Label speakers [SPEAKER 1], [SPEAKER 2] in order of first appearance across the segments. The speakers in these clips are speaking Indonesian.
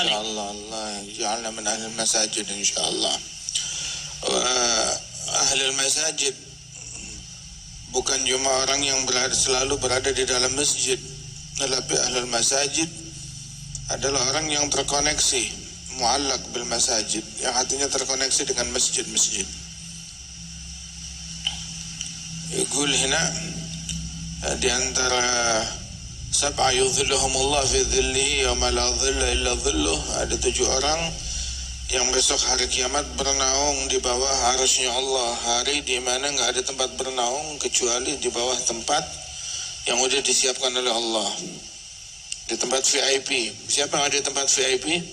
[SPEAKER 1] ذلك.
[SPEAKER 2] الله الله يجعلنا من أهل المساجد إن شاء الله. أهل المساجid bukan cuma orang yang selalu berada di dalam masjid, tetapi ahlul masajid adalah orang yang terkoneksi, muallaq bil masajid, yang hatinya terkoneksi dengan masjid-masjid. Yaqul hina di antara sab'a yudhilluhumullah fi dhillihi yawma la dhilla illa dhilluh, ada 7 orang yang besok hari kiamat bernaung di bawah arasy Allah, hari di mana enggak ada tempat bernaung kecuali di bawah tempat yang sudah disiapkan oleh Allah, di tempat VIP. Siapa yang ada di tempat VIP?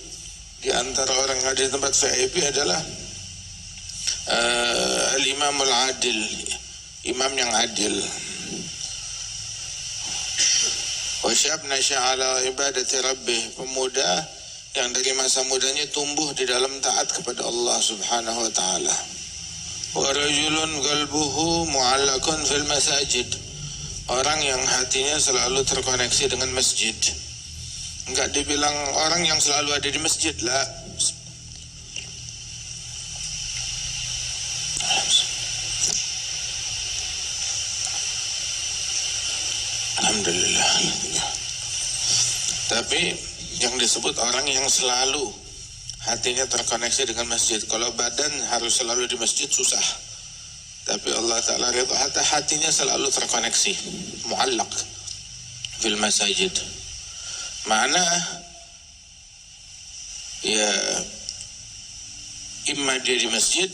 [SPEAKER 2] Di antara orang yang ada di tempat VIP adalah al-imamul adil, imam yang adil. Wa syab nasya'a ala ibadati rabbih, pemuda yang dari masa mudanya tumbuh di dalam taat kepada Allah Subhanahu wa taala. Wa rajulun qalbuhu mu'allaqun fil masajid, orang yang hatinya selalu terkoneksi dengan masjid. Enggak dibilang orang yang selalu ada di masjid lah. Alhamdulillah. Tapi yang disebut orang yang selalu hatinya terkoneksi dengan masjid. Kalau badan harus selalu di masjid susah, tapi Allah Ta'ala ridha hatinya selalu terkoneksi, muallaq fil masajid. Mana ya imma dia di masjid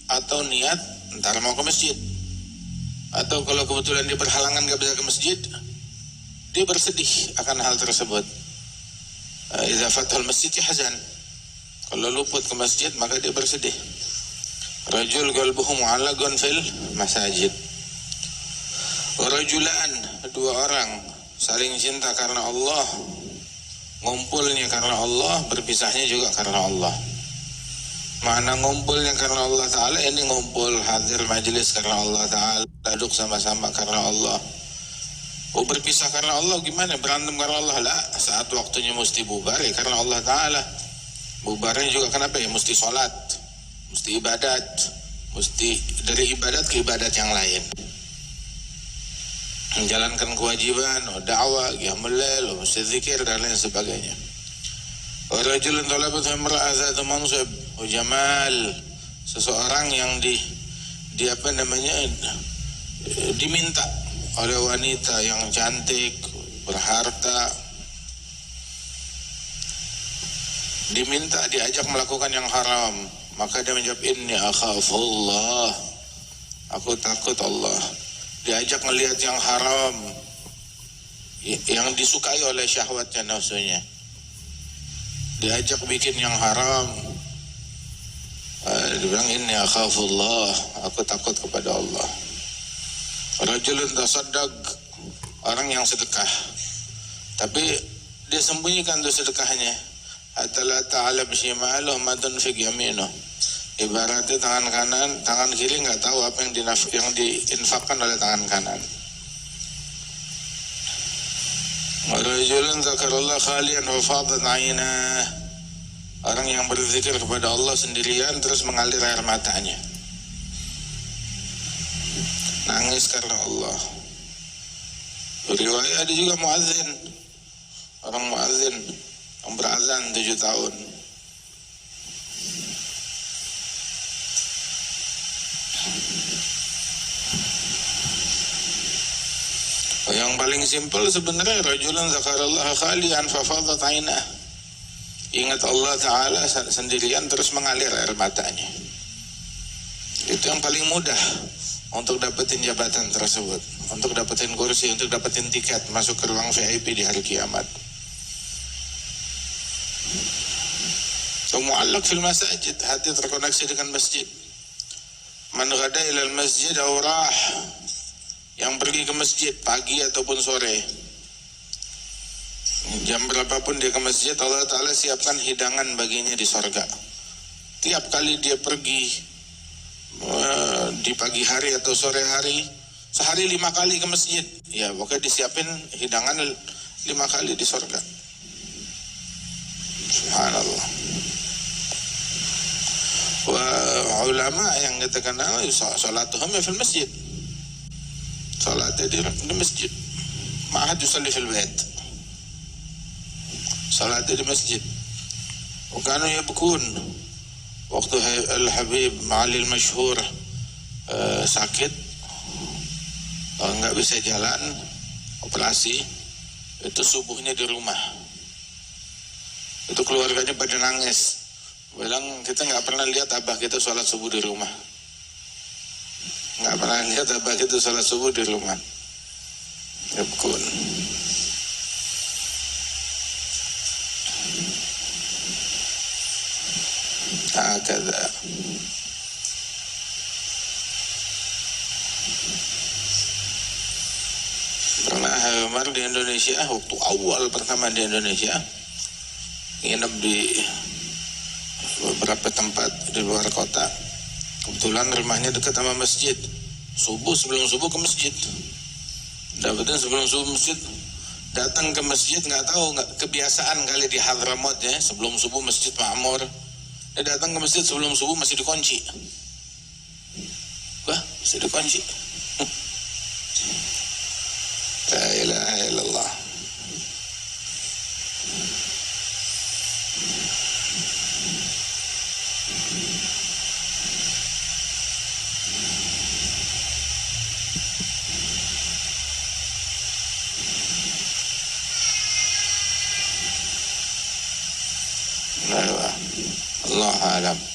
[SPEAKER 2] atau niat ntar mau ke masjid, atau kalau kebetulan dia berhalangan gak bisa ke masjid, dia bersedih akan hal tersebut. Idza fathal masjid hazan, kalau luput ke masjid maka dia bersedih. Rajul qalbuhu mu'allaqun fil masajid. Rajulan, 2 orang saling cinta karena Allah, ngumpulnya karena Allah, berpisahnya juga karena Allah. Mana ngumpulnya karena Allah Ta'ala, ini ngumpul hadir majelis karena Allah Ta'ala, duduk sama-sama karena Allah. Oh, berpisah karena Allah gimana? Berantem karena Allah lah. Saat waktunya mesti bubar ya karena Allah Ta'ala. Bubarnya juga kenapa ya? Mesti sholat, mesti ibadat, mesti dari ibadat ke ibadat yang lain, menjalankan kewajiban, dakwah, qiyamul lail, mesti zikir dan lain sebagainya. Wa rajulun talabat imra'ah dzatu mansib wa jamal, seseorang yang di apa namanya diminta oleh wanita yang cantik, berharta, diminta diajak melakukan yang haram, maka dia menjawab inni akhafullah, aku takut Allah. Diajak melihat yang haram yang disukai oleh syahwatnya, nafsunya, diajak bikin yang haram, dia bilang inni akhafullah, aku takut kepada Allah. Rajulun tasaddaq, orang yang sedekah tapi dia sembunyikan tuh sedekahnya. Hatta la ta'lam shimaluhu ma tunfiq yaminuh, ibaratnya tangan kanan, tangan kiri nggak tahu apa yang diinfakkan oleh tangan kanan. Rajulun zakarallah khalian wa fadat 'ainah, orang yang berzikir kepada Allah sendirian terus mengalir air matanya, nangis karena Allah. Riwayat ada juga muadzin, orang muadzin yang berazan 7 tahun. Yang paling simpel sebenarnya rajulun zakarallaha khalian fa fadat 'ainah, ingat Allah Ta'ala sendirian terus mengalir air matanya. Itu yang paling mudah untuk dapetin jabatan tersebut, untuk dapetin kursi, untuk dapetin tiket masuk ke ruang VIP di hari kiamat. Mu'allaq fil masajid, hati terkoneksi dengan masjid. Man ghada ilal masjid aw rah, yang pergi ke masjid pagi ataupun sore, jam berapapun dia ke masjid, Allah Ta'ala siapkan hidangan baginya di sorga. Tiap kali dia pergi di pagi hari atau sore hari, sehari 5 kali ke masjid, ya pokoknya disiapin hidangan 5 kali di sorga. Subhanallah. Wa ulama yang katakan salatuhum fil masjid. Salatnya di masjid. Ma'ahad yusalli fil bait. Salatnya di masjid. Wa kanu yabkun. Waktu Al-Habib Ali Al-Masyhur sakit, nggak bisa jalan, operasi, itu subuhnya di rumah. Itu keluarganya pada nangis, bilang kita nggak pernah lihat abah kita sholat subuh di rumah, nggak pernah lihat abah kita sholat subuh di rumah. Yabkun. Hakadha. Pernah Umar di Indonesia, waktu awal pertama di Indonesia, nginep di beberapa tempat di luar kota. Kebetulan rumahnya dekat sama masjid. Sebelum subuh ke masjid. Dapatnya sebelum subuh masjid, datang ke masjid, nggak kebiasaan kali di Hadramaut ya, sebelum subuh masjid makmur. Dia datang ke masjid sebelum subuh masih dikunci. Wah, masih dikunci. La ilaha illallah. Allah alam.